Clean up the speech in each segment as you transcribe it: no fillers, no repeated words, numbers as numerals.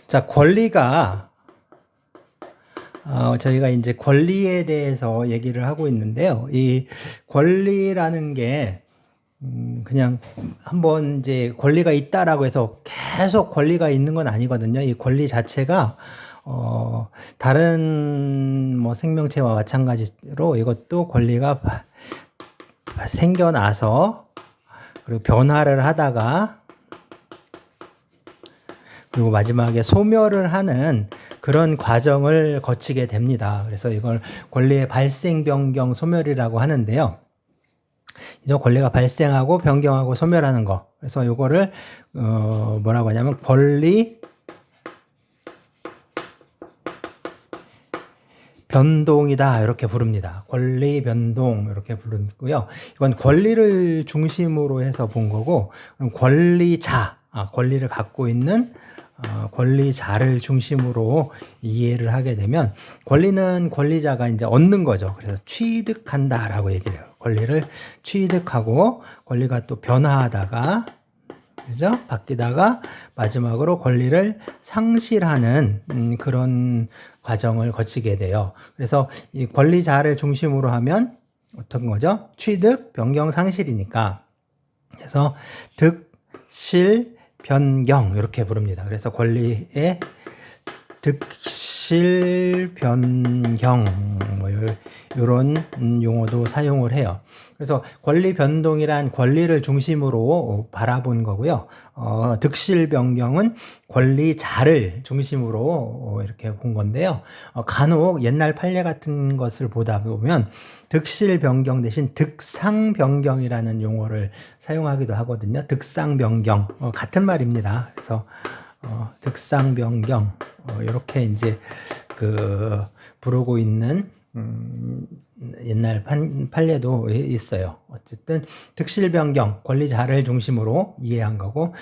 자, 저희가 이제 권리에 대해서 얘기를 하고 있는데요. 이 권리라는 게, 그냥 한번 이제 권리가 있다라고 해서 계속 권리가 있는 건 아니거든요. 이 권리 자체가, 다른 뭐 생명체와 마찬가지로 이것도 권리가 생겨나서, 그리고 변화를 하다가, 그리고 마지막에 소멸을 하는 그런 과정을 거치게 됩니다. 그래서 이걸 권리의 발생, 변경, 소멸이라고 하는데요. 이제 권리가 발생하고 변경하고 소멸하는 거. 그래서 이거를 뭐라고 하냐면 권리 변동이다 이렇게 부릅니다. 권리 변동 이렇게 부르고요. 이건 권리를 중심으로 해서 본 거고, 그럼 권리를 갖고 있는 권리자를 중심으로 이해를 하게 되면, 권리는 권리자가 이제 얻는 거죠. 그래서 취득한다라고 얘기를 해요. 권리를 취득하고, 권리가 또 변화하다가, 그죠? 바뀌다가 마지막으로 권리를 상실하는 그런 과정을 거치게 돼요. 그래서 이 권리자를 중심으로 하면 어떤 거죠? 취득, 변경, 상실이니까. 그래서 득, 실, 변경 이렇게 부릅니다. 그래서 권리의 득실, 변경 뭐 이런 용어도 사용을 해요. 그래서 권리 변동이란 권리를 중심으로 바라본 거고요. 득실, 변경은 권리자를 중심으로 이렇게 본 건데요. 간혹 옛날 판례 같은 것을 보다 보면 득실, 변경 대신 득상, 변경이라는 용어를 사용하기도 하거든요. 득상, 변경 같은 말입니다. 그래서 득상, 변경 이렇게 이제 부르고 있는 옛날 판례도 있어요. 어쨌든 득실, 변경, 권리자를 중심으로 이해한 거고,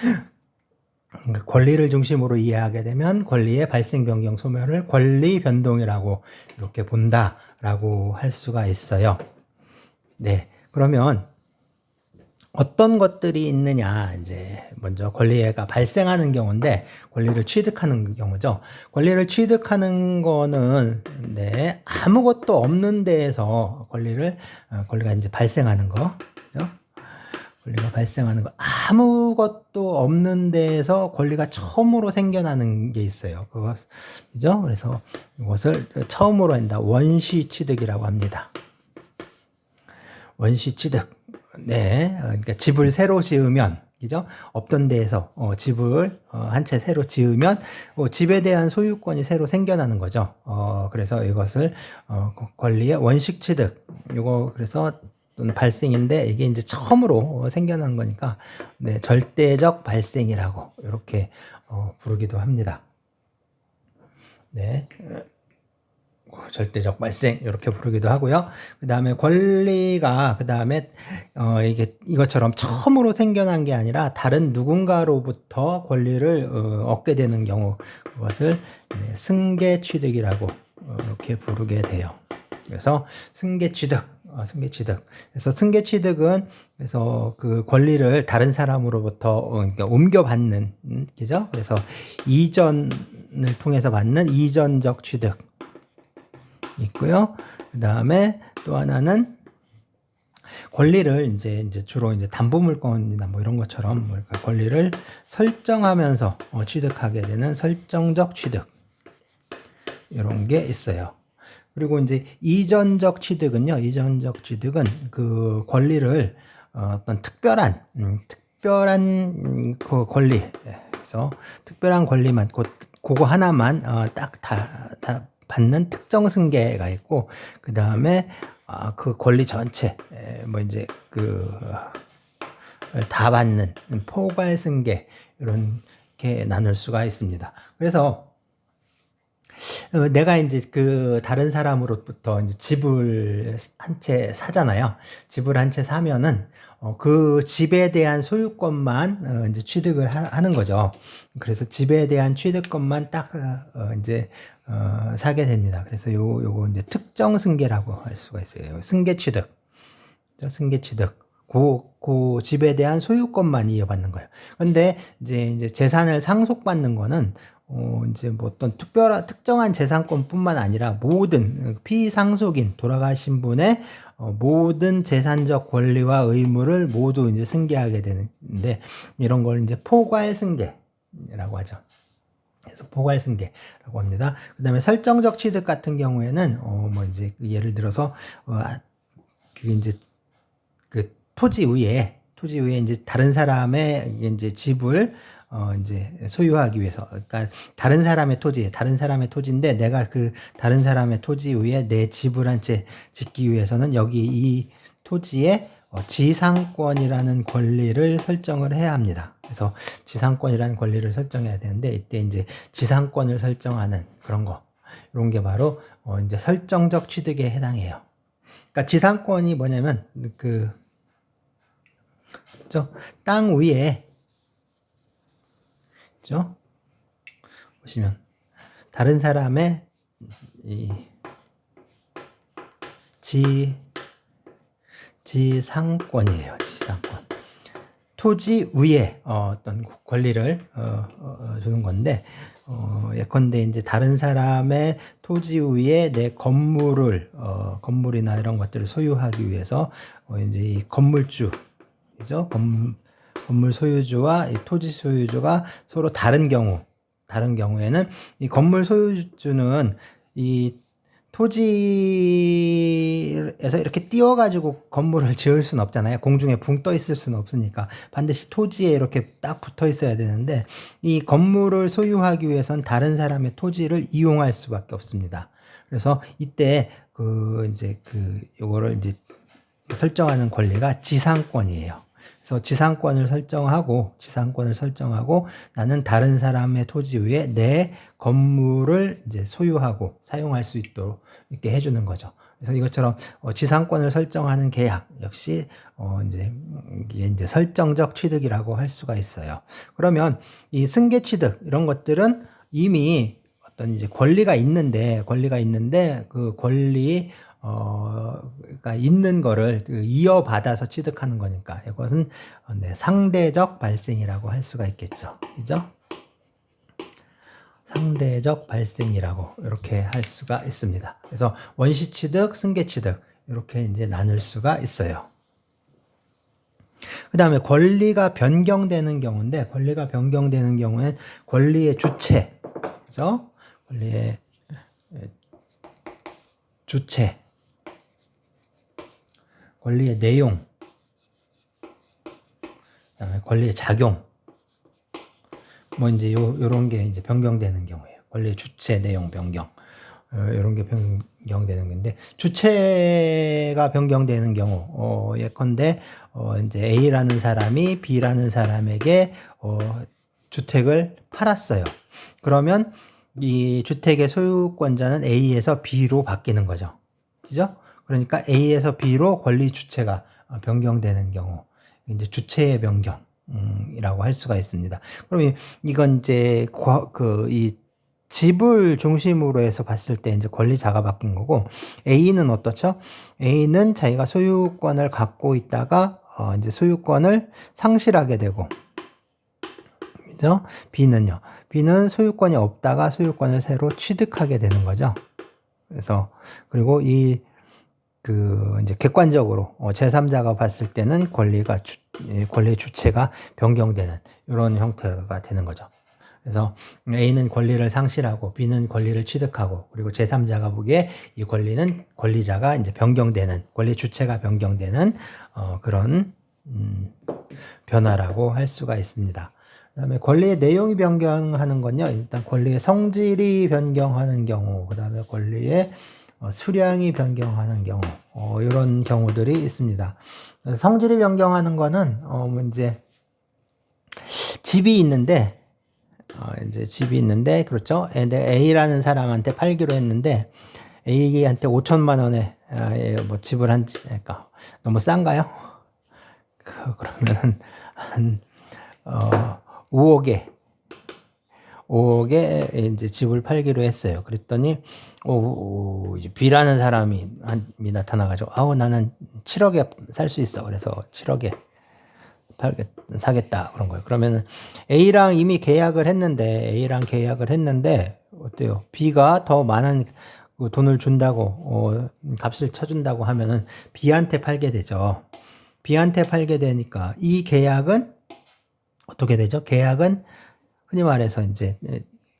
권리를 중심으로 이해하게 되면 권리의 발생, 변경, 소멸을 권리 변동이라고 이렇게 본다라고 할 수가 있어요. 네, 그러면 어떤 것들이 있느냐, 이제 먼저 권리가 발생하는 경우인데, 권리를 취득하는 경우죠. 권리를 취득하는 거는 아무것도 없는 데에서 권리가 이제 발생하는 거, 그죠? 권리가 발생하는 거, 아무것도 없는 데에서 권리가 처음으로 생겨나는 게 있어요. 그죠? 그래서 이것을 처음으로 한다. 원시 취득이라고 합니다. 원시 취득. 네, 그러니까 집을 새로 지으면, 그죠? 없던 데에서 집을 한 채 새로 지으면 집에 대한 소유권이 새로 생겨나는 거죠. 그래서 이것을 권리의 원식 취득, 이거 그래서 발생인데, 이게 이제 처음으로 생겨난 거니까 절대적 발생이라고 이렇게 부르기도 합니다. 네. 절대적 발생 이렇게 부르기도 하고요. 그 다음에 권리가 이것처럼 처음으로 생겨난 게 아니라 다른 누군가로부터 권리를 얻게 되는 경우, 그것을 승계 취득이라고 이렇게 부르게 돼요. 그래서 승계 취득. 그래서 승계 취득은 그래서 그 권리를 다른 사람으로부터 그러니까 옮겨받는, 그죠? 그래서 이전을 통해서 받는 이전적 취득 있고요. 그 다음에 또 하나는 권리를 이제 주로 담보물권이나 뭐 이런 것처럼 권리를 설정하면서 취득하게 되는 설정적 취득, 이런 게 있어요. 그리고 이제 이전적 취득은 그 권리를 어떤 특별한 그 권리, 그래서 특별한 권리만 그거 하나만 딱 다 받는 특정 승계가 있고, 그 다음에 그 권리 전체 다 받는 포괄 승계, 이렇게 나눌 수가 있습니다. 그래서 내가 이제 다른 사람으로부터 이제 집을 한 채 사잖아요. 집을 한 채 사면은 그 집에 대한 소유권만 이제 취득을 하는 거죠. 그래서 집에 대한 취득권만 딱 이제 사게 됩니다. 그래서 요거 이제 특정 승계라고 할 수가 있어요. 승계 취득. 승계 취득. 그 집에 대한 소유권만 이어받는 거예요. 근데 이제 재산을 상속받는 거는 이제 뭐 어떤 특정한 재산권뿐만 아니라 모든 피상속인 돌아가신 분의 모든 재산적 권리와 의무를 모두 이제 승계하게 되는데, 이런 걸 이제 포괄승계라고 하죠. 그래서 포괄승계라고 합니다. 그 다음에 설정적 취득 같은 경우에는 뭐 이제 예를 들어서 그게 이제 그 토지 위에 이제 다른 사람의 이제 집을 이제 소유하기 위해서, 그러니까 다른 사람의 토지인데 내가 그 다른 사람의 토지 위에 내 집을 한 채 짓기 위해서는 여기 이 토지에 지상권이라는 권리를 설정을 해야 합니다. 그래서 지상권이라는 권리를 설정해야 되는데, 이때 이제 지상권을 설정하는 그런 거, 이런 게 바로 이제 설정적 취득에 해당해요. 그러니까 지상권이 뭐냐면 땅 위에 그죠? 보시면 다른 사람의 이 지상권이에요. 지상권. 토지 위에 어떤 권리를 주는 건데, 예컨대 이제 다른 사람의 토지 위에 내 건물이나 이런 것들을 소유하기 위해서 이제 이 건물주, 그죠? 건물 소유주와 이 토지 소유주가 서로 다른 경우에는 이 건물 소유주는 이 토지에서 이렇게 띄워가지고 건물을 지을 수는 없잖아요. 공중에 붕 떠 있을 수는 없으니까 반드시 토지에 이렇게 딱 붙어 있어야 되는데, 이 건물을 소유하기 위해선 다른 사람의 토지를 이용할 수밖에 없습니다. 그래서 이때 요거를 이제 설정하는 권리가 지상권이에요. 그래서 지상권을 설정하고 나는 다른 사람의 토지 위에 내 건물을 이제 소유하고 사용할 수 있도록 이렇게 해주는 거죠. 그래서 이것처럼 지상권을 설정하는 계약 역시 이게 이제 설정적 취득이라고 할 수가 있어요. 그러면 이 승계 취득 이런 것들은 이미 어떤 이제 권리가 있는데 그 그러니까 있는 거를 이어받아서 취득하는 거니까 이것은 상대적 발생이라고 할 수가 있겠죠. 그죠? 상대적 발생이라고 이렇게 할 수가 있습니다. 그래서 원시 취득, 승계 취득 이렇게 이제 나눌 수가 있어요. 그 다음에 권리가 변경되는 경우인데, 권리의 주체, 그죠? 권리의 주체, 권리의 내용, 그다음에 권리의 작용, 뭐 이제 요런 게 이제 변경되는 경우예요. 권리의 주체, 내용 변경, 요런 게 변경되는 건데, 주체가 변경되는 경우, 예컨대 이제 A라는 사람이 B라는 사람에게 주택을 팔았어요. 그러면 이 주택의 소유권자는 A에서 B로 바뀌는 거죠. 그죠? 그러니까 A에서 B로 권리 주체가 변경되는 경우, 이제 주체의 변경이라고 할 수가 있습니다. 그럼 이건 이제 이 집을 중심으로 해서 봤을 때 이제 권리자가 바뀐 거고, A는 어떻죠? A는 자기가 소유권을 갖고 있다가 이제 소유권을 상실하게 되고, 그죠? B는요. B는 소유권이 없다가 소유권을 새로 취득하게 되는 거죠. 그래서 그리고 이제 객관적으로 제3자가 봤을 때는 권리의 주체가 변경되는 이런 형태가 되는 거죠. 그래서 A는 권리를 상실하고 B는 권리를 취득하고, 그리고 제3자가 보기에 이 권리자가 이제 변경되는, 권리 주체가 변경되는 그런 변화라고 할 수가 있습니다. 그다음에 권리의 내용이 변경하는 건요, 일단 권리의 성질이 변경하는 경우, 그다음에 권리의 수량이 변경하는 경우, 이런 경우들이 있습니다. 성질이 변경하는 거는 이제 집이 있는데, 그렇죠? A라는 사람한테 팔기로 했는데 A한테 5천만 원에 뭐 집을 그러니까 너무 싼가요? 그러면은 한 5억에 이제 집을 팔기로 했어요. 그랬더니 이제 B라는 사람이 나타나가지고 나는 7억에 살 수 있어. 그래서 7억에 사겠다 그런 거예요. 그러면은 A랑 이미 계약을 했는데 어때요? B가 더 많은 그 돈을 준다고 값을 쳐준다고 하면은 B한테 팔게 되죠. B한테 팔게 되니까 이 계약은 어떻게 되죠? 계약은 흔히 말해서 이제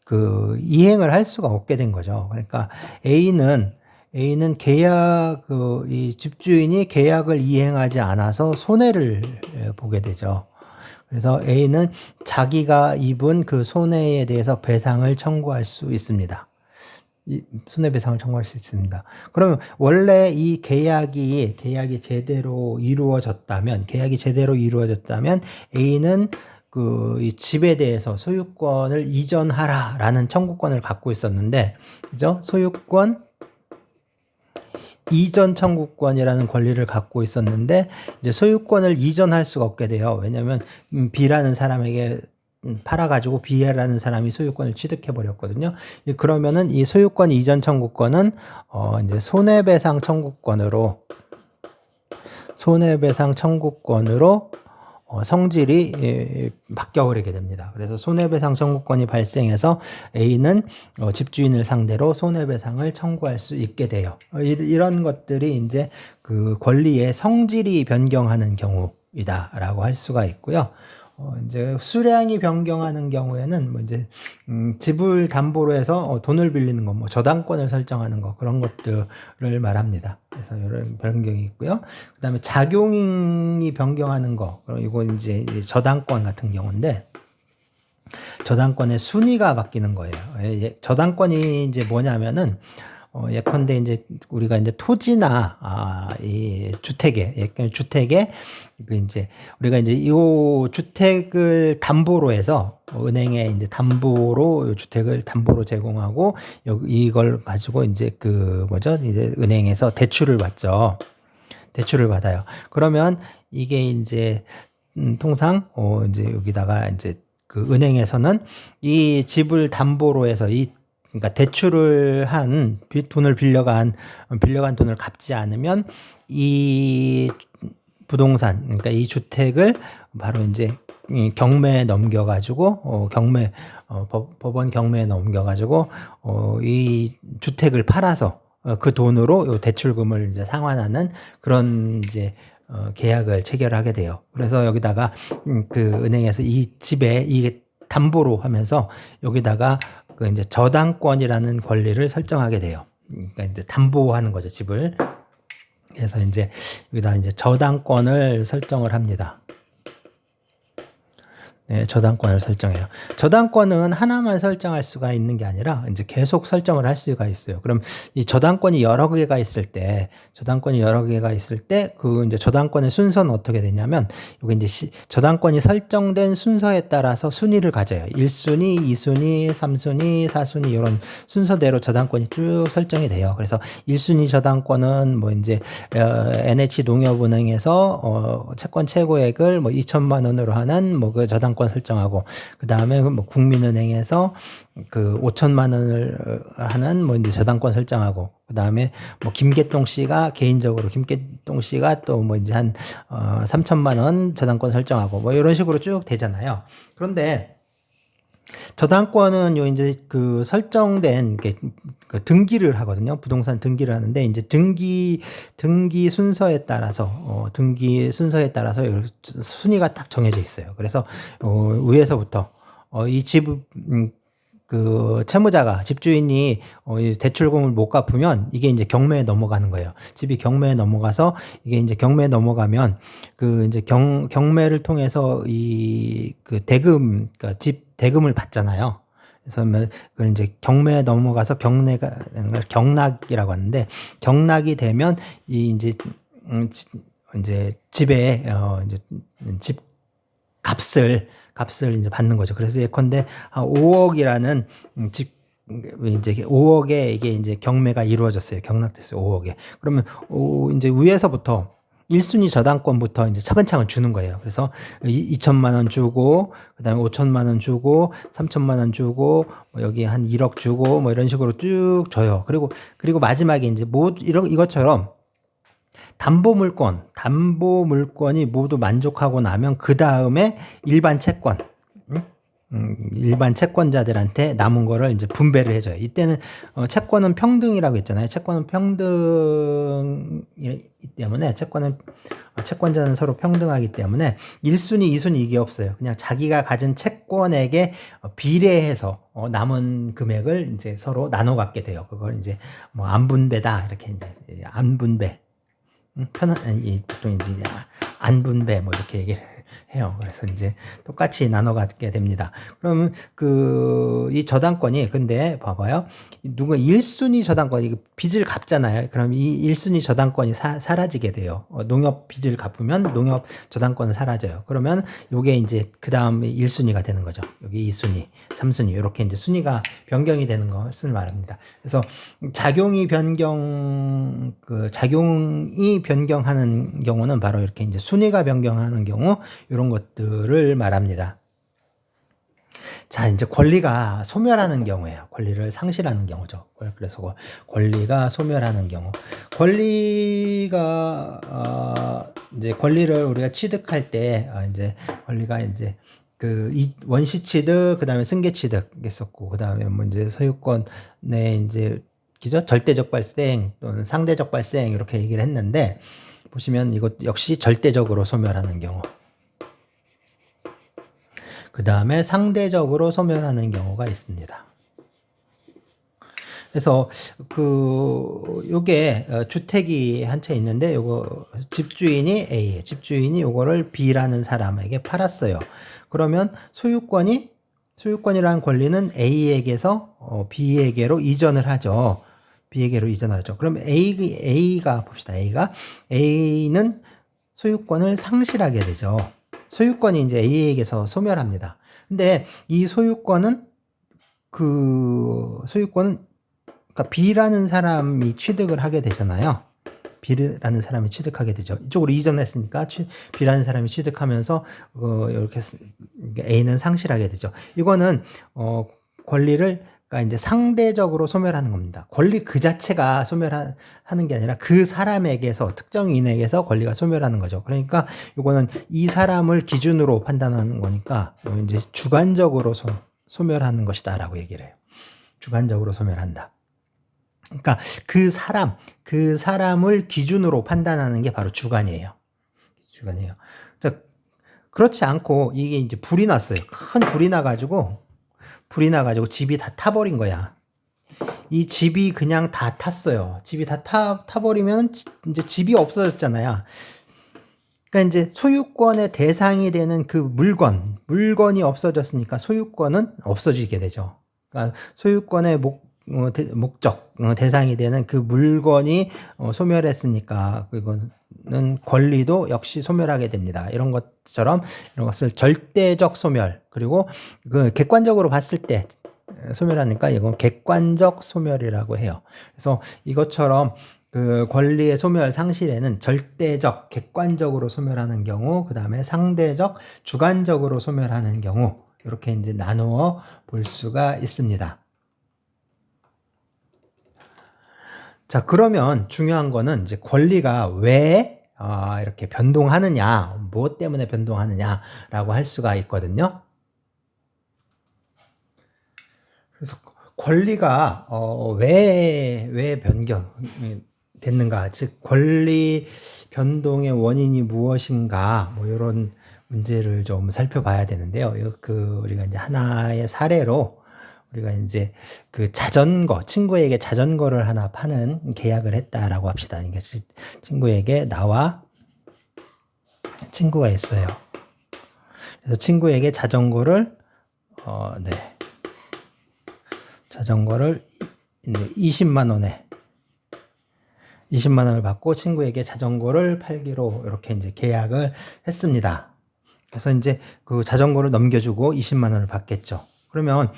그 이행을 할 수가 없게 된 거죠. 그러니까 A는 이 집주인이 계약을 이행하지 않아서 손해를 보게 되죠. 그래서 A는 자기가 입은 그 손해에 대해서 배상을 청구할 수 있습니다. 손해배상을 청구할 수 있습니다. 그러면 원래 이 계약이 제대로 이루어졌다면 A는 이 집에 대해서 소유권을 이전하라라는 청구권을 갖고 있었는데, 그죠? 소유권 이전 청구권이라는 권리를 갖고 있었는데, 이제 소유권을 이전할 수가 없게 돼요. 왜냐하면 B라는 사람에게 팔아가지고 B라는 사람이 소유권을 취득해 버렸거든요. 그러면은 이 소유권 이전 청구권은 이제 손해배상 청구권으로 성질이 바뀌어버리게 됩니다. 그래서 손해배상 청구권이 발생해서 A는 집주인을 상대로 손해배상을 청구할 수 있게 돼요. 이런 것들이 이제 그 권리의 성질이 변경하는 경우이다라고 할 수가 있고요. 이제 수량이 변경하는 경우에는 뭐 이제 집을 담보로 해서 돈을 빌리는 거, 뭐 저당권을 설정하는 거, 그런 것들을 말합니다. 그래서 이런 변경이 있고요. 그다음에 작용이 변경하는 거, 이거 이제 저당권 같은 경우인데, 저당권의 순위가 바뀌는 거예요. 저당권이 이제 뭐냐면은 예컨대 이제 우리가 이제 토지나 이 주택에 그 이제 우리가 이제 이 주택을 담보로 해서 은행에 이제 담보로 주택을 담보로 제공하고 이걸 가지고 이제 이제 은행에서 대출을 받죠. 대출을 받아요. 그러면 이게 이제 통상 이제 여기다가 이제 그 은행에서는 이 집을 담보로 해서 그러니까 대출을 한 돈을 빌려간 돈을 갚지 않으면 이 부동산, 그러니까 이 주택을 바로 이제 경매에 넘겨가지고 법원 경매에 넘겨가지고 이 주택을 팔아서 그 돈으로 대출금을 이제 상환하는 그런 이제 계약을 체결하게 돼요. 그래서 여기다가 그 은행에서 이 집에 이게 담보로 하면서 여기다가 그 이제 저당권이라는 권리를 설정하게 돼요. 그러니까 이제 담보하는 거죠, 집을. 그래서 이제 여기다 이제 저당권을 설정을 합니다. 네, 저당권을 설정해요. 저당권은 하나만 설정할 수가 있는 게 아니라 이제 계속 설정을 할 수가 있어요. 그럼 이 저당권이 여러 개가 있을 때 그 이제 저당권의 순서는 어떻게 되냐면, 여기 이제 저당권이 설정된 순서에 따라서 순위를 가져요. 1순위, 2순위, 3순위, 4순위 이런 순서대로 저당권이 쭉 설정이 돼요. 그래서 1순위 저당권은 뭐 이제 NH농협은행에서 채권 최고액을 뭐 2천만 원으로 하는 뭐 그 저당권 설정하고, 그 다음에 뭐 국민은행에서 그 5천만 원을 하는 뭐 이제 저당권 설정하고, 그 다음에 뭐 김계동 씨가 또 뭐 이제 한 3천만 원 저당권 설정하고 뭐 이런 식으로 쭉 되잖아요. 그런데 저당권은 이제 그 설정된 그 등기를 하거든요. 부동산 등기를 하는데, 이제 등기 순서에 따라서 순위가 딱 정해져 있어요. 그래서 위에서부터 이 집 그 채무자가 집주인이 대출금을 못 갚으면 이게 이제 경매에 넘어가는 거예요. 집이 경매에 넘어가서 이게 이제 경매에 넘어가면 그 이제 경매를 통해서 그 대금, 그러니까 집 대금을 받잖아요. 그래서 그걸 이제 경매에 넘어가서 경락이라고 하는데, 경락이 되면 이제 집에 이제 집 값을 이제 받는 거죠. 그래서 예컨대 5억이라는 집, 이제 5억에 이게 이제 경매가 이루어졌어요. 경락됐어요. 5억에. 그러면 이제 위에서부터 1순위 저당권부터 이제 차근차근 주는 거예요. 그래서 2천만 원 주고, 그 다음에 5천만 원 주고, 3천만 원 주고, 뭐 여기 한 1억 주고, 뭐 이런 식으로 쭉 줘요. 그리고 마지막에 이제 이것처럼 담보물건이 모두 만족하고 나면 그 다음에 일반 채권, 일반 채권자들한테 남은 거를 이제 분배를 해줘요. 이때는 채권은 평등이라고 했잖아요. 채권은 평등이기 때문에 채권자는 서로 평등하기 때문에 1순위, 2순위 이게 없어요. 그냥 자기가 가진 채권에게 비례해서 남은 금액을 이제 서로 나눠 갖게 돼요. 그걸 이제 뭐 안분배다 이렇게 이제 안분배. 보통 이제 안분배 뭐 이렇게 얘기를 해요. 그래서 이제 똑같이 나눠 갖게 됩니다. 그러면 이 저당권이 근데 봐봐요. 누가 1순위 저당권이 빚을 갚잖아요. 그럼 이 1순위 저당권이 사라지게 돼요. 농협 빚을 갚으면 농협 저당권은 사라져요. 그러면 요게 이제 그다음에 1순위가 되는 거죠. 여기 2순위, 3순위 이렇게 이제 순위가 변경이 되는 것을 말합니다. 그래서 작용이 변경하는 경우는 바로 이렇게 이제 순위가 변경하는 경우 이런 것들을 말합니다. 자, 이제 권리가 소멸하는 경우예요. 권리를 상실하는 경우죠. 그래서 권리가 소멸하는 경우. 이제 권리를 우리가 취득할 때, 이제 권리가 이제 원시 취득, 그 다음에 승계 취득 했었고, 그 다음에 뭐 이제 소유권의 이제 절대적 발생 또는 상대적 발생 이렇게 얘기를 했는데, 보시면 이것 역시 절대적으로 소멸하는 경우. 그 다음에 상대적으로 소멸하는 경우가 있습니다. 그래서 요게 주택이 한 채 있는데 요거 집주인이 A, 집주인이 요거를 B라는 사람에게 팔았어요. 그러면 소유권이라는 권리는 A에게서 B에게로 이전을 하죠. B에게로 이전하죠. 그럼 A가 봅시다. A는 소유권을 상실하게 되죠. 소유권이 이제 A에게서 소멸합니다. 근데 이 소유권은 그러니까 B라는 사람이 취득을 하게 되잖아요. B라는 사람이 취득하게 되죠. 이쪽으로 이전했으니까 B라는 사람이 취득하면서 이렇게 A는 상실하게 되죠. 이거는 권리를 그러니까 이제 상대적으로 소멸하는 겁니다. 권리 그 자체가 소멸하는 게 아니라 그 사람에게서 특정인에게서 권리가 소멸하는 거죠. 그러니까 이거는 이 사람을 기준으로 판단하는 거니까 이제 주관적으로 소멸하는 것이다라고 얘기를 해요. 주관적으로 소멸한다. 그러니까 그 사람을 기준으로 판단하는 게 바로 주관이에요. 자, 그렇지 않고 이게 이제 불이 났어요. 큰 불이 나가지고 집이 다 타버린 거야. 이 집이 그냥 다 탔어요. 집이 다 타버리면 이제 집이 없어졌잖아요. 그러니까 이제 소유권의 대상이 되는 그 물건이 없어졌으니까 소유권은 없어지게 되죠. 그러니까 소유권의 목적, 대상이 되는 그 물건이 소멸했으니까 그거는 권리도 역시 소멸하게 됩니다. 이런 것을 절대적 소멸, 그리고 객관적으로 봤을 때 소멸하니까 이건 객관적 소멸이라고 해요. 그래서 이것처럼 그 권리의 소멸 상실에는 절대적, 객관적으로 소멸하는 경우, 그 다음에 상대적, 주관적으로 소멸하는 경우, 이렇게 이제 나누어 볼 수가 있습니다. 자, 그러면 중요한 거는 이제 권리가 왜 이렇게 변동하느냐, 무엇 때문에 변동하느냐라고 할 수가 있거든요. 그래서 권리가 왜 변경이 됐는가, 즉 권리 변동의 원인이 무엇인가, 뭐 이런 문제를 좀 살펴봐야 되는데요. 우리가 이제 하나의 사례로 우리가 이제 친구에게 자전거를 하나 파는 계약을 했다라고 합시다. 그러니까 친구에게 나와 친구가 있어요. 그래서 친구에게 자전거를 20만 원을 받고 친구에게 자전거를 팔기로 이렇게 이제 계약을 했습니다. 그래서 이제 그 자전거를 넘겨주고 20만 원을 받겠죠. 그러면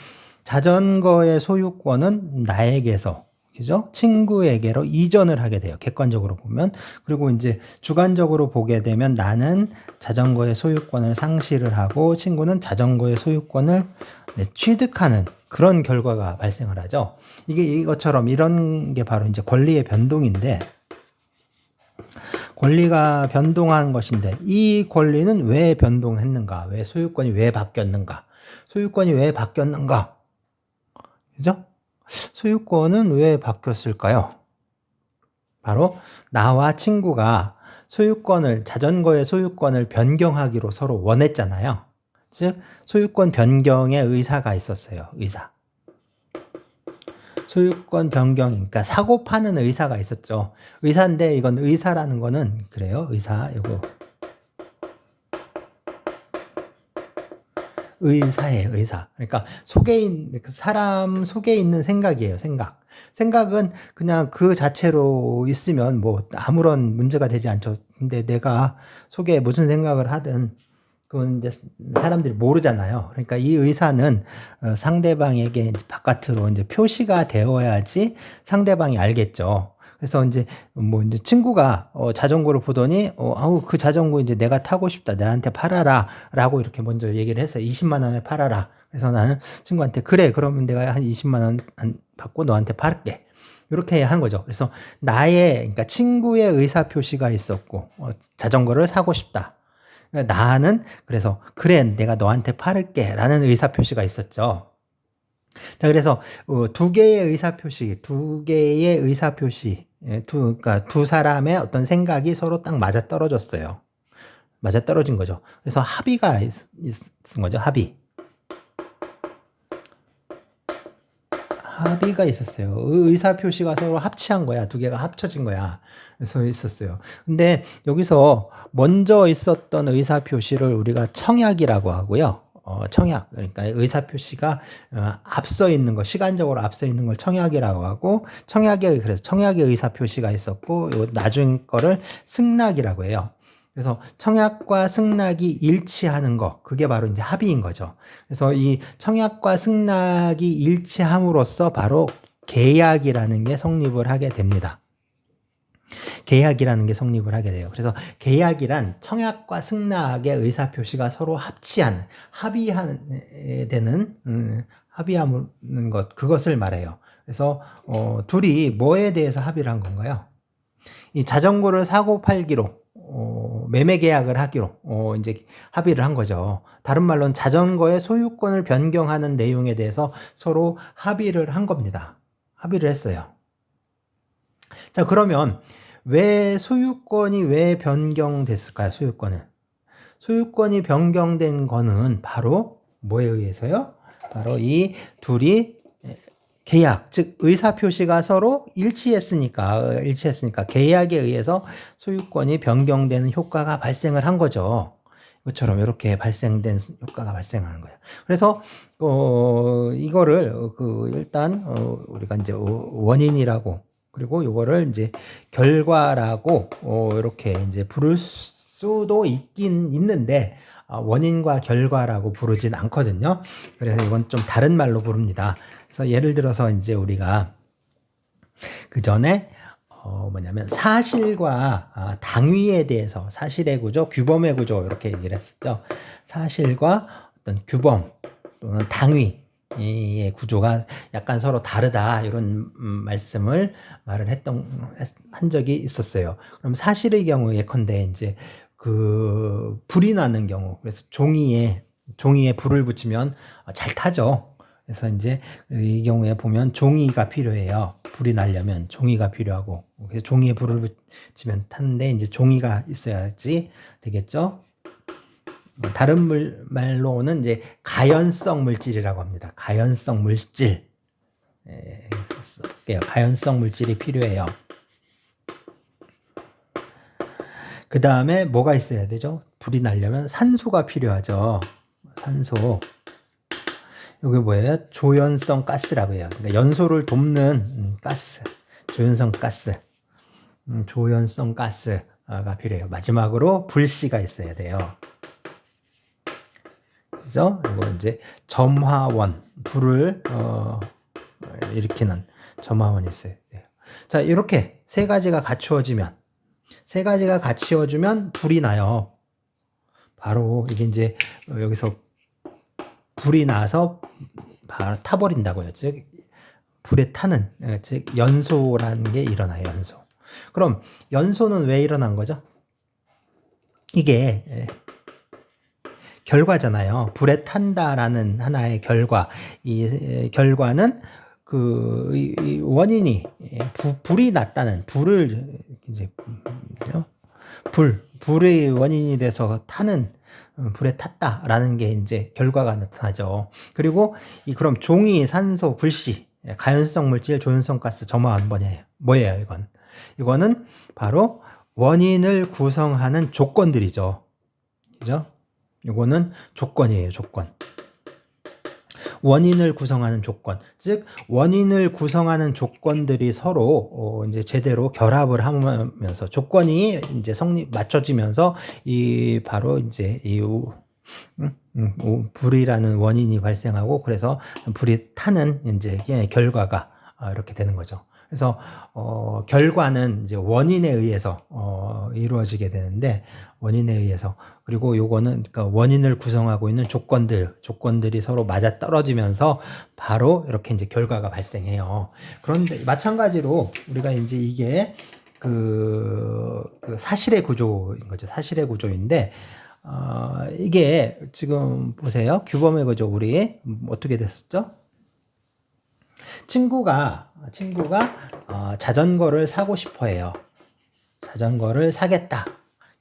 자전거의 소유권은 나에게서, 그죠? 친구에게로 이전을 하게 돼요. 객관적으로 보면. 그리고 이제 주관적으로 보게 되면 나는 자전거의 소유권을 상실을 하고 친구는 자전거의 소유권을 취득하는 그런 결과가 발생을 하죠. 이것처럼 이런 게 바로 이제 권리의 변동인데, 권리가 변동한 것인데 이 권리는 왜 변동했는가? 왜 소유권이 왜 바뀌었는가? 소유권이 왜 바뀌었는가? 그죠? 소유권은 왜 바뀌었을까요? 바로 나와 친구가 자전거의 소유권을 변경하기로 서로 원했잖아요. 즉, 소유권 변경의 의사가 있었어요. 의사. 소유권 변경, 그러니까 사고 파는 의사가 있었죠. 의사인데 이건 의사라는 거는 그래요. 의사, 이거. 의사예요, 의사. 그러니까 사람 속에 있는 생각이에요, 생각. 생각은 그냥 그 자체로 있으면 뭐 아무런 문제가 되지 않죠. 근데 내가 속에 무슨 생각을 하든 그건 이제 사람들이 모르잖아요. 그러니까 이 의사는 상대방에게 이제 바깥으로 이제 표시가 되어야지 상대방이 알겠죠. 그래서 이제 뭐 이제 친구가 자전거를 보더니 아우 그 자전거 이제 내가 타고 싶다. 나한테 팔아라라고 이렇게 먼저 얘기를 해서 20만 원에 팔아라. 그래서 나는 친구한테 그래 그러면 내가 한 20만 원 받고 너한테 팔게. 이렇게 한 거죠. 그래서 그러니까 친구의 의사 표시가 있었고 자전거를 사고 싶다. 나는 그래서 그래 내가 너한테 팔을게 라는 의사표시가 있었죠. 자, 그래서 두 개의 의사표시, 그러니까 두 사람의 어떤 생각이 서로 딱 맞아떨어졌어요. 맞아떨어진 거죠. 그래서 합의가 있은 거죠. 합의가 있었어요. 의사표시가 서로 합치한 거야. 두 개가 합쳐진 거야. 그래서 있었어요. 근데 여기서 먼저 있었던 의사표시를 우리가 청약이라고 하고요. 청약. 그러니까 의사표시가 앞서 있는 거, 시간적으로 앞서 있는 걸 청약이라고 하고, 그래서 청약의 의사표시가 있었고, 요 나중 거를 승낙이라고 해요. 그래서 청약과 승낙이 일치하는 거, 그게 바로 이제 합의인 거죠. 그래서 이 청약과 승낙이 일치함으로써 바로 계약이라는 게 성립을 하게 됩니다. 계약이라는 게 성립을 하게 돼요. 그래서 계약이란 청약과 승낙의 의사표시가 서로 합의하는 것, 그것을 말해요. 그래서 둘이 뭐에 대해서 합의를 한 건가요? 이 자전거를 사고 팔기로 매매 계약을 하기로 이제 합의를 한 거죠. 다른 말로는 자전거의 소유권을 변경하는 내용에 대해서 서로 합의를 한 겁니다. 합의를 했어요. 자, 그러면 소유권이 왜 변경됐을까요? 소유권이 변경된 거는 바로 뭐에 의해서요? 바로 이 둘이 계약, 즉 의사표시가 서로 일치했으니까 계약에 의해서 소유권이 변경되는 효과가 발생을 한 거죠. 이것처럼 이렇게 발생된 효과가 발생하는 거예요. 그래서 이거를 일단 우리가 이제 원인이라고, 그리고 이거를 이제 결과라고 이렇게 이제 부를 수도 있긴 있는데 원인과 결과라고 부르진 않거든요. 그래서 이건 좀 다른 말로 부릅니다. 그래서 예를 들어서 이제 우리가 그 전에 뭐냐면 사실과 당위에 대해서 사실의 구조, 규범의 구조 이렇게 얘기를 했었죠. 사실과 어떤 규범 또는 당위의 구조가 약간 서로 다르다 이런 말씀을 한 적이 있었어요. 그럼 사실의 경우 예컨대 이제 불이 나는 경우, 그래서 종이에 불을 붙이면 잘 타죠. 그래서 이제 이 경우에 보면 종이가 필요해요. 불이 나려면 종이가 필요하고, 그래서 종이에 불을 붙이면 타는데 이제 종이가 있어야지 되겠죠. 다른 말로는 이제 가연성 물질이라고 합니다. 가연성 물질. 가연성 물질이 필요해요. 그 다음에 뭐가 있어야 되죠? 불이 나려면 산소가 필요하죠. 산소. 이게 뭐예요? 조연성 가스라고 해요. 그러니까 연소를 돕는 가스. 조연성 가스. 조연성 가스가 필요해요. 마지막으로 불씨가 있어야 돼요. 그죠? 이거 이제 점화원. 불을 일으키는 점화원이 있어야 돼요. 자, 이렇게 세 가지가 갖추어지면 불이 나요. 바로 이게 이제 여기서 불이 나서 바로 타버린다고요. 즉 불에 타는, 즉 연소라는 게 일어나요. 연소. 그럼 연소는 왜 일어난 거죠? 이게 결과잖아요. 불에 탄다라는 하나의 결과. 이 결과는 이 원인이 불이 났다는 불을 이제 불의 원인이 돼서 타는 불에 탔다라는 게 이제 결과가 나타나죠. 그리고 그럼 종이, 산소, 불씨, 가연성 물질, 조연성 가스, 점화원 뭐예요, 이거는 바로 원인을 구성하는 조건들이죠. 그죠? 이거는 조건이에요, 조건. 원인을 구성하는 조건. 즉, 원인을 구성하는 조건들이 서로, 이제 제대로 결합을 하면서 조건이 이제 맞춰지면서 바로 이제 불이라는 원인이 발생하고 그래서 불이 타는 이제 결과가 이렇게 되는 거죠. 그래서 결과는 이제 원인에 의해서 이루어지게 되는데 원인에 의해서 그리고 요거는 그러니까 원인을 구성하고 있는 조건들이 서로 맞아 떨어지면서 바로 이렇게 이제 결과가 발생해요. 그런데 마찬가지로 우리가 이제 이게 그 사실의 구조인 거죠. 사실의 구조인데 이게 지금 보세요. 규범의 구조 우리 어떻게 됐었죠? 친구가 자전거를 사고 싶어 해요. 자전거를 사겠다.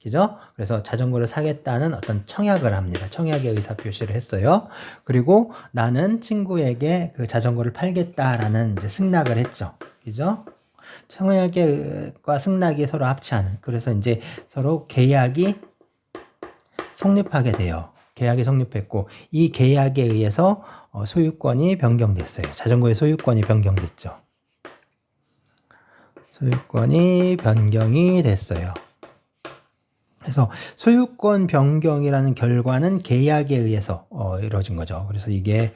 그죠? 그래서 자전거를 사겠다는 어떤 청약을 합니다. 청약의 의사표시를 했어요. 그리고 나는 친구에게 그 자전거를 팔겠다라는 이제 승낙을 했죠. 그죠? 청약과 승낙이 서로 합치하는. 그래서 이제 서로 계약이 성립하게 돼요. 계약이 성립했고 이 계약에 의해서 소유권이 변경됐어요. 자전거의 소유권이 변경됐죠. 소유권이 변경이 됐어요. 그래서 소유권 변경이라는 결과는 계약에 의해서 이루어진 거죠. 그래서 이게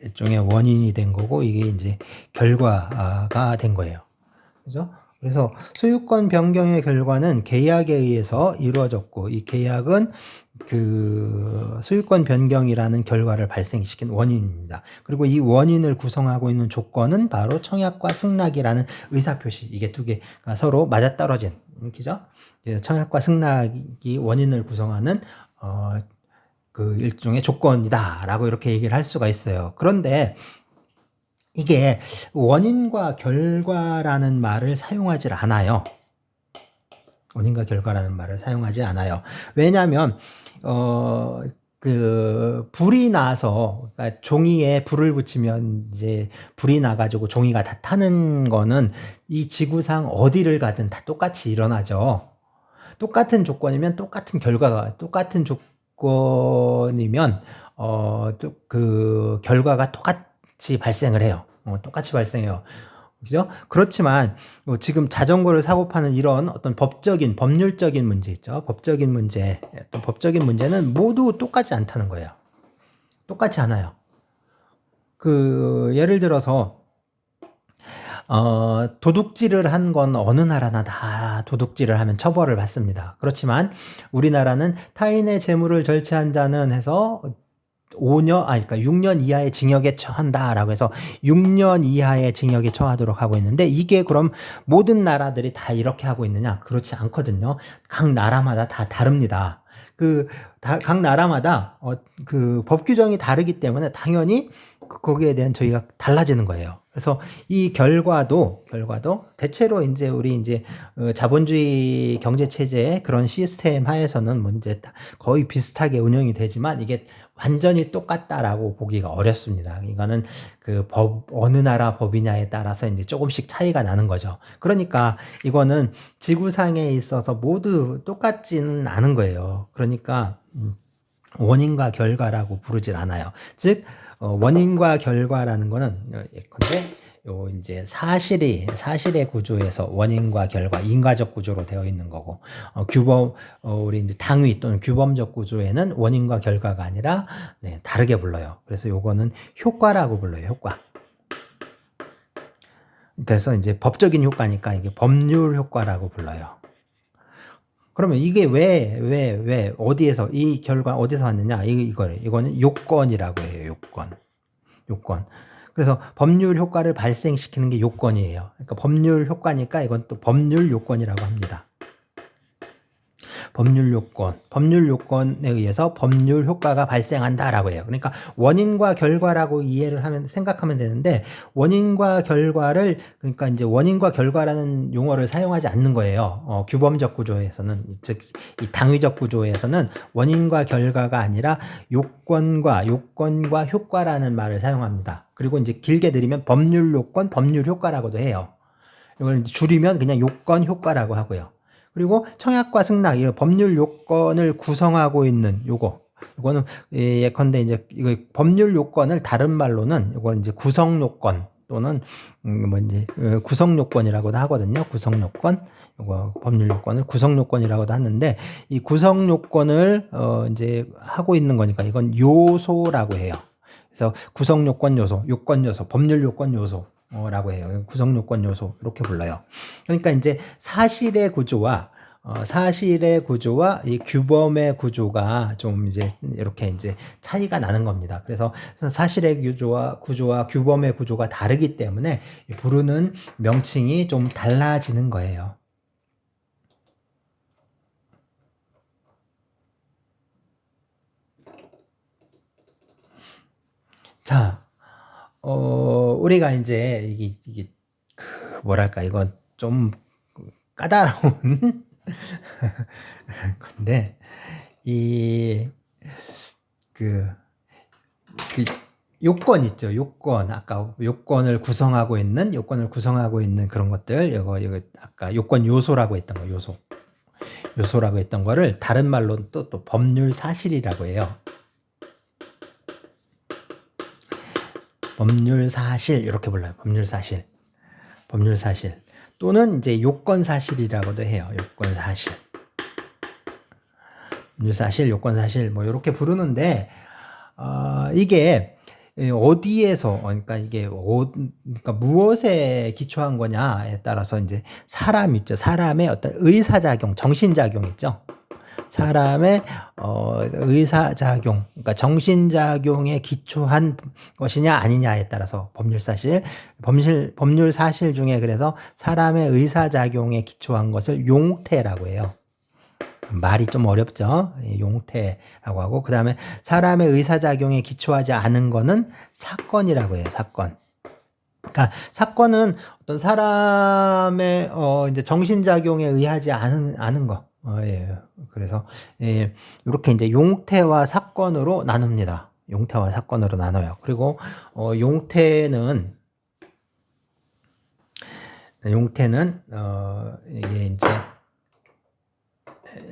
일종의 원인이 된 거고 이게 이제 결과가 된 거예요. 그죠? 그래서 소유권 변경의 결과는 계약에 의해서 이루어졌고 이 계약은 그 소유권 변경이라는 결과를 발생시킨 원인입니다. 그리고 이 원인을 구성하고 있는 조건은 바로 청약과 승낙이라는 의사표시. 이게 두 개가 서로 맞아떨어진 그죠? 청약과 승낙이 원인을 구성하는 그 일종의 조건이다라고 이렇게 얘기를 할 수가 있어요. 그런데 이게 원인과 결과라는 말을 사용하지 않아요. 원인과 결과라는 말을 사용하지 않아요. 왜냐하면 그 불이 나서 그러니까 종이에 불을 붙이면 이제 불이 나가지고 종이가 다 타는 거는 이 지구상 어디를 가든 다 똑같이 일어나죠. 똑같은 조건이면 똑같은 결과가 똑같은 조건이면 그 결과가 똑같이 발생을 해요. 똑같이 발생해요. 그죠? 그렇지만 지금 자전거를 사고 파는 이런 어떤 법률적인 문제 있죠. 법적인 문제는 모두 똑같지 않다는 거예요. 똑같지 않아요. 예를 들어서 도둑질을 한 건 어느 나라나 다 도둑질을 하면 처벌을 받습니다. 그렇지만 우리나라는 타인의 재물을 절취한 자는 해서 6년 이하의 징역에 처한다라고 해서 6년 이하의 징역에 처하도록 하고 있는데 이게 그럼 모든 나라들이 다 이렇게 하고 있느냐? 그렇지 않거든요. 각 나라마다 다 다릅니다. 각 나라마다 그 법 규정이 다르기 때문에 당연히 거기에 대한 저희가 달라지는 거예요. 그래서 이 결과도 대체로 이제 우리 자본주의 경제 체제의 그런 시스템 하에서는 거의 비슷하게 운영이 되지만 이게 완전히 똑같다라고 보기가 어렵습니다. 이거는 어느 나라 법이냐에 따라서 이제 조금씩 차이가 나는 거죠. 그러니까 이거는 지구상에 있어서 모두 똑같지는 않은 거예요. 그러니까 원인과 결과라고 부르질 않아요. 즉 원인과 결과라는 거는 예컨대 이제 사실의 구조에서 원인과 결과, 인과적 구조로 되어 있는 거고, 우리 이제 당위 또는 규범적 구조에는 원인과 결과가 아니라, 다르게 불러요. 그래서 요거는 효과라고 불러요, 효과. 그래서 이제 법적인 효과니까 이게 법률 효과라고 불러요. 그러면 이게 어디에서, 이 결과 어디서 왔느냐? 이거는 요건이라고 해요, 요건. 그래서 법률 효과를 발생시키는 게 요건이에요. 그러니까 법률 효과니까 이건 또 법률 요건이라고 합니다. 법률 요건, 법률 요건에 의해서 법률 효과가 발생한다라고 해요. 그러니까 원인과 결과라고 이해를 하면 생각하면 되는데 원인과 결과를 그러니까 이제 원인과 결과라는 용어를 사용하지 않는 거예요. 규범적 구조에서는 즉 이 당위적 구조에서는 원인과 결과가 아니라 요건과 효과라는 말을 사용합니다. 그리고 이제 길게 들이면 법률 요건, 법률 효과라고도 해요. 이걸 줄이면 그냥 요건 효과라고 하고요. 그리고 청약과 승낙, 이 법률 요건을 구성하고 있는 요거는 예컨대 이제 이거 법률 요건을 다른 말로는 이거는 이제 구성 요건 또는 구성 요건이라고도 하거든요. 구성 요건. 이거 법률 요건을 구성 요건이라고도 하는데 이 구성 요건을 이제 하고 있는 거니까 이건 요소라고 해요. 그래서 구성 요건 요소, 법률 요건 요소. 라고 해요. 구성 요건 요소 이렇게 불러요. 그러니까 이제 사실의 구조와 이 규범의 구조가 좀 이제 이렇게 이제 차이가 나는 겁니다. 그래서 사실의 구조와 규범의 구조가 다르기 때문에 부르는 명칭이 좀 달라지는 거예요. 자, 우리가 이제 이게 뭐랄까 이건 좀 까다로운 건데 그 요건 있죠. 아까 요건을 구성하고 있는 그런 것들 이거 아까 요건 요소라고 했던 거 요소라고 했던 거를 다른 말로 또 법률 사실이라고 해요. 법률 사실 이렇게 불러요. 법률 사실 또는 이제 요건 사실이라고도 해요. 요건 사실, 법률 사실, 요건 사실 뭐 이렇게 부르는데 이게 어디에서 그러니까 이게 그러니까 무엇에 기초한 거냐에 따라서 이제 사람 있죠. 사람의 어떤 의사작용, 정신작용 있죠. 사람의 의사작용, 그러니까 정신작용에 기초한 것이냐 아니냐에 따라서 법률 사실 중에 그래서 사람의 의사작용에 기초한 것을 용태라고 해요. 말이 좀 어렵죠. 용태라고 하고 그 다음에 사람의 의사작용에 기초하지 않은 거는 사건이라고 해요. 사건. 그러니까 사건은 어떤 사람의 이제 정신작용에 의하지 않은 거. 예. 그래서 이렇게 이제 용태와 사건으로 나눕니다. 용태와 사건으로 나눠요. 그리고 용태는 이게 이제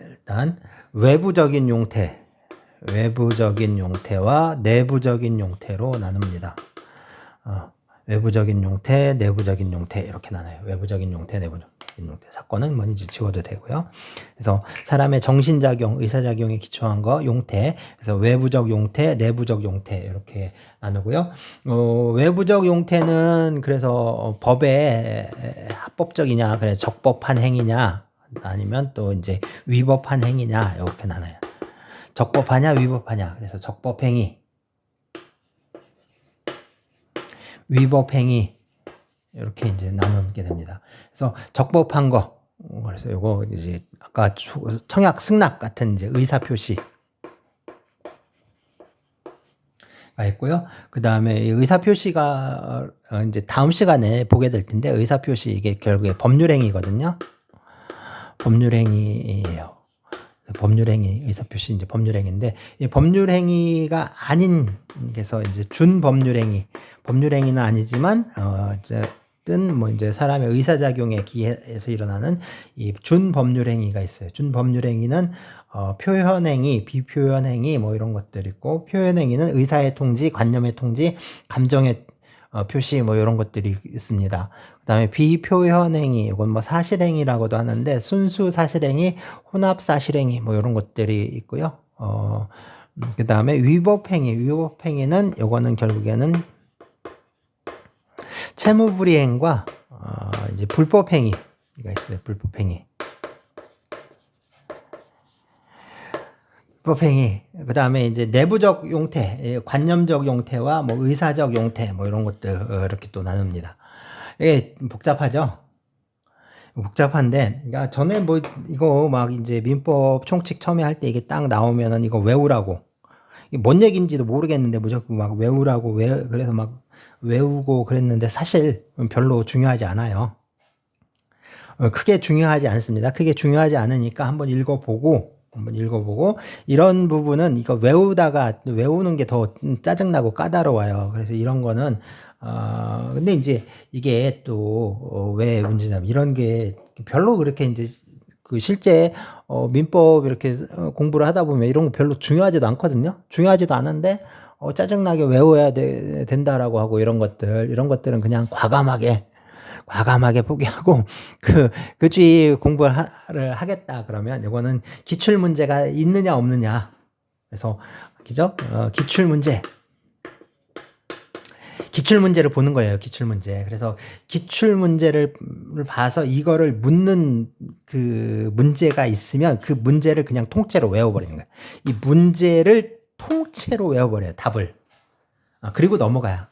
일단 외부적인 용태와 내부적인 용태로 나눕니다. 외부적인 용태, 내부적인 용태 이렇게 나눠요. 외부적인 용태, 내부적인 용태. 사건은 뭐든지 지워도 되고요. 그래서 사람의 정신작용, 의사작용에 기초한 거 용태. 그래서 외부적 용태, 내부적 용태 이렇게 나누고요. 외부적 용태는 그래서 법에 합법적이냐, 그래 적법한 행위냐, 아니면 또 이제 위법한 행위냐 이렇게 나눠요. 적법하냐, 위법하냐. 그래서 적법행위, 위법행위 이렇게 이제 나누게 됩니다. 그래서 적법한 거, 그래서 요거 이제 아까 청약 승낙 같은 이제 의사표시가 있고요. 그 다음에 의사표시가 이제 다음 시간에 보게 될 텐데 의사표시 이게 결국에 법률행위거든요. 법률행위예요. 법률행위, 의사표시 이제 법률행위인데 이 법률행위가 아닌 그래서 이제 법률행위는 아니지만 어쨌든 뭐 이제 사람의 의사작용에 기해서 일어나는 이 준법률행위가 있어요. 준법률행위는 표현행위, 비표현행위 뭐 이런 것들 있고 표현행위는 의사의 통지, 관념의 통지, 감정의 표시 뭐 이런 것들이 있습니다. 그다음에 비표현행위, 이건 뭐 사실행위라고도 하는데 순수 사실행위, 혼합 사실행위 뭐 이런 것들이 있고요. 그다음에 위법행위는 이거는 결국에는 채무불이행과 이제 불법행위가 있어요. 불법행위. 불법행위, 그 다음에 이제 내부적 용태, 관념적 용태와 뭐 의사적 용태, 뭐 이런 것들 이렇게 또 나눕니다. 이게 복잡하죠? 복잡한데, 그러니까 전에 뭐 이거 막 이제 민법 총칙 처음에 할 때 이게 딱 나오면은 이거 외우라고. 이게 뭔 얘기인지도 모르겠는데 무조건 막 외우라고 그래서 막 외우고 그랬는데 사실 별로 중요하지 않아요. 크게 중요하지 않습니다. 크게 중요하지 않으니까 한번 읽어보고 이런 부분은 이거 외우는 게 더 짜증나고 까다로워요. 그래서 이런 거는 근데 이제 이게 또 왜 문제냐면 이런 게 별로 그렇게 이제 그 실제 민법 이렇게 공부를 하다 보면 이런 거 별로 중요하지도 않거든요. 중요하지도 않은데 짜증나게 외워야 된다라고 하고 이런 것들은 그냥 과감하게 포기하고 그치 공부를 하겠다 그러면 이거는 기출 문제가 있느냐 없느냐. 그래서 그죠? 기출 문제를 보는 거예요. 기출 문제. 그래서 기출 문제를 봐서 이거를 묻는 그 문제가 있으면 그 문제를 그냥 통째로 외워버리는 거예요. 이 문제를 통째로 외워버려요. 답을. 그리고 넘어가요.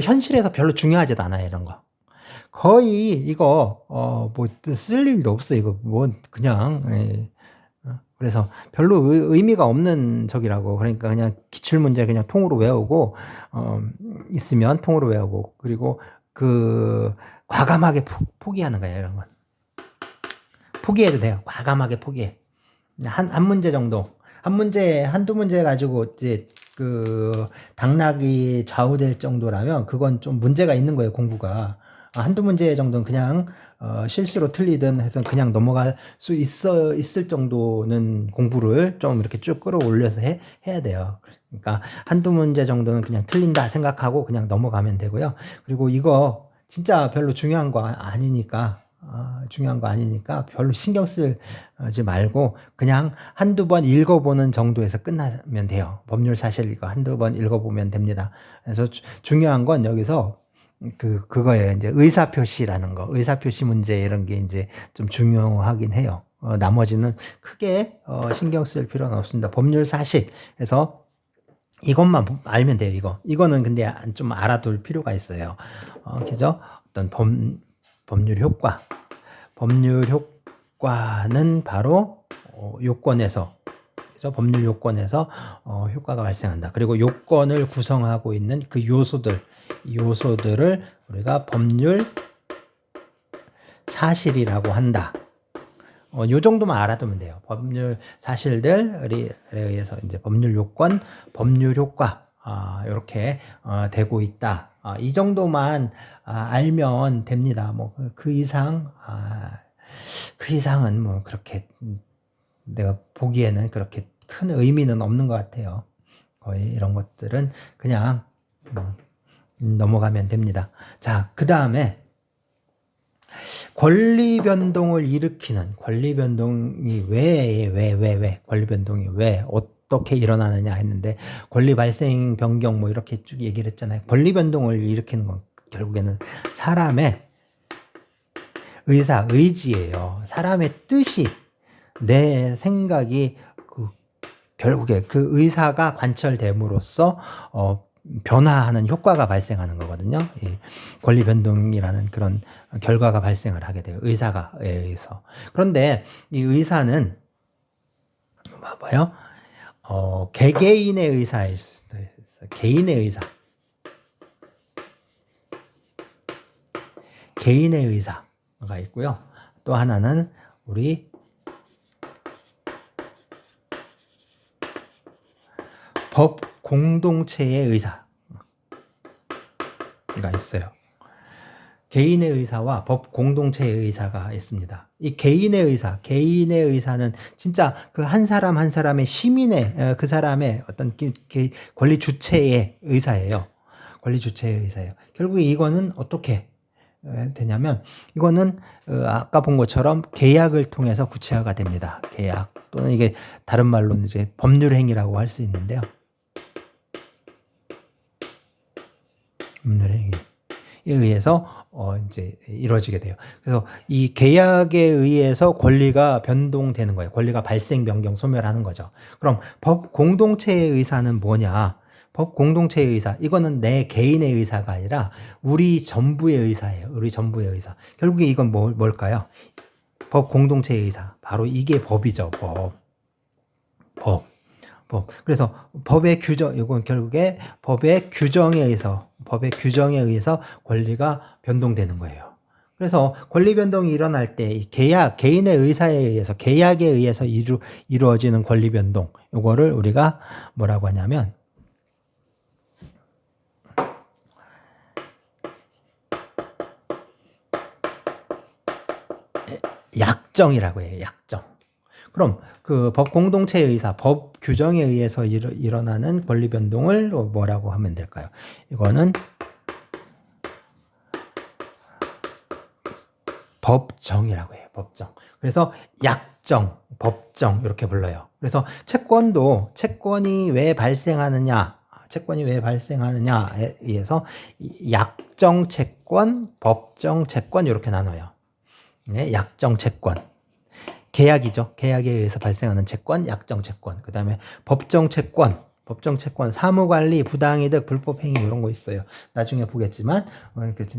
현실에서 별로 중요하지도 않아요. 이런 거. 거의 이거 뭐 쓸 일도 없어. 이거 뭐 그냥 그래서 별로 의미가 없는 적이라고. 그러니까 그냥 기출문제 그냥 통으로 외우고 있으면 통으로 외우고 그리고 그 과감하게 포기하는 거예요. 이런 건 포기해도 돼요. 과감하게 포기해. 한 문제 정도 한두 문제 가지고 이제 그 당락이 좌우될 정도라면 그건 좀 문제가 있는 거예요. 공부가 한두 문제 정도는 그냥 실수로 틀리든 해서 그냥 넘어갈 수 있을 정도는 공부를 좀 이렇게 쭉 끌어올려서 해야 돼요. 그러니까 한두 문제 정도는 그냥 틀린다 생각하고 그냥 넘어가면 되고요. 그리고 이거 진짜 별로 중요한 거 아니니까 별로 신경 쓰지 말고 그냥 한두 번 읽어보는 정도에서 끝나면 돼요. 법률 사실 이거 한두 번 읽어보면 됩니다. 그래서 중요한 건 여기서 그거예요. 이제 의사표시라는 거, 의사표시 문제 이런 게 이제 좀 중요하긴 해요. 나머지는 크게 신경 쓸 필요는 없습니다. 법률 사실. 그래서 이것만 알면 돼요. 이거는 근데 좀 알아둘 필요가 있어요. 그죠? 어떤 법률 효과. 법률 효과는 바로 요건에서 그죠? 법률 요건에서 효과가 발생한다. 그리고 요건을 구성하고 있는 그 요소들을 우리가 법률 사실이라고 한다. 요 정도만 알아두면 돼요. 법률 사실들에 의해서 이제 법률 요건, 법률 효과 이렇게 되고 있다. 이 정도만 알면 됩니다. 뭐 그 이상은 뭐 그렇게 내가 보기에는 그렇게 큰 의미는 없는 것 같아요. 거의 이런 것들은 그냥 넘어가면 됩니다. 자, 그 다음에 권리 변동을 일으키는 권리 변동이 권리 변동이 왜 어떻게 일어나느냐 했는데 권리 발생 변경 뭐 이렇게 쭉 얘기를 했잖아요. 권리 변동을 일으키는 건 결국에는 사람의 의지예요. 사람의 뜻이 내 생각이 결국에 그 의사가 관철됨으로써 변화하는 효과가 발생하는 거거든요. 이 권리 변동이라는 그런 결과가 발생을 하게 돼요. 의사에 의해서. 그런데 이 의사는 봐봐요. 개개인의 의사일 수도 있어요. 개인의 의사가 있고요. 또 하나는 우리 법 공동체의 의사가 있어요. 개인의 의사와 법 공동체의 의사가 있습니다. 이 개인의 의사는 진짜 그 한 사람 한 사람의 시민의 그 사람의 어떤 권리 주체의 의사예요. 권리 주체의 의사예요. 결국 이거는 어떻게 되냐면 이거는 아까 본 것처럼 계약을 통해서 구체화가 됩니다. 계약 또는 이게 다른 말로는 이제 법률 행위라고 할 수 있는데요. 법률 행위. 의해서 이제 이루어지게 돼요. 그래서 이 계약에 의해서 권리가 변동되는 거예요. 권리가 발생, 변경, 소멸하는 거죠. 그럼 법 공동체의 의사는 뭐냐? 법 공동체의 의사, 이거는 내 개인의 의사가 아니라 우리 전부의 의사예요. 우리 전부의 의사. 결국에 이건 뭘까요? 법 공동체의 의사. 바로 이게 법이죠. 법. 그래서 법의 규정, 이건 결국에 법의 규정에 의해서 권리가 변동되는 거예요. 그래서 권리 변동이 일어날 때 개인의 의사에 의해서, 계약에 의해서 이루어지는 권리 변동, 이거를 우리가 뭐라고 하냐면 약정이라고 해요. 약정. 그럼 그 법 공동체의 의사, 법 규정에 의해서 일어나는 권리 변동을 뭐라고 하면 될까요? 이거는 법정이라고 해요. 법정. 그래서 약정, 법정 이렇게 불러요. 그래서 채권이 왜 발생하느냐에 의해서 약정 채권, 법정 채권 이렇게 나눠요. 네, 약정 채권. 계약이죠. 계약에 의해서 발생하는 채권, 약정 채권. 그 다음에 법정 채권, 사무관리, 부당이득, 불법행위 이런 거 있어요. 나중에 보겠지만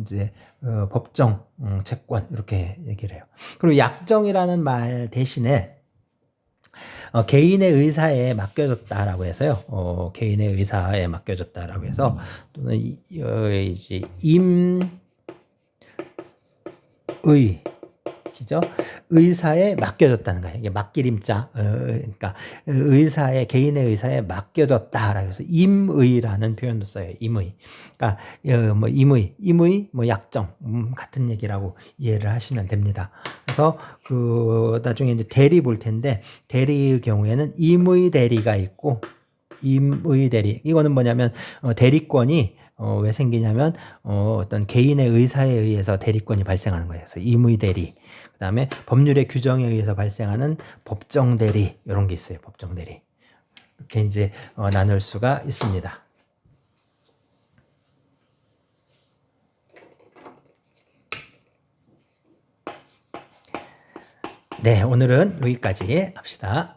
이제 법정 채권 이렇게 얘기를 해요. 그리고 약정이라는 말 대신에 개인의 의사에 맡겨졌다라고 해서요. 개인의 의사에 맡겨졌다라고 해서 또는 이제 그죠? 의사에 맡겨졌다는 거예요. 이게 맡기림자. 그러니까 개인의 의사에 맡겨졌다라고 해서 임의라는 표현도 써요. 임의. 그러니까 뭐 임의, 뭐 약정 같은 얘기라고 이해를 하시면 됩니다. 그래서 나중에 이제 대리 볼 텐데 대리의 경우에는 임의 대리가 있고 임의 대리. 이거는 뭐냐면 대리권이 왜 생기냐면 어떤 개인의 의사에 의해서 대리권이 발생하는 거예요. 그래서 임의 대리. 그다음에 법률의 규정에 의해서 발생하는 법정 대리 이런 게 있어요. 법정 대리. 이렇게 이제 나눌 수가 있습니다. 네, 오늘은 여기까지 합시다.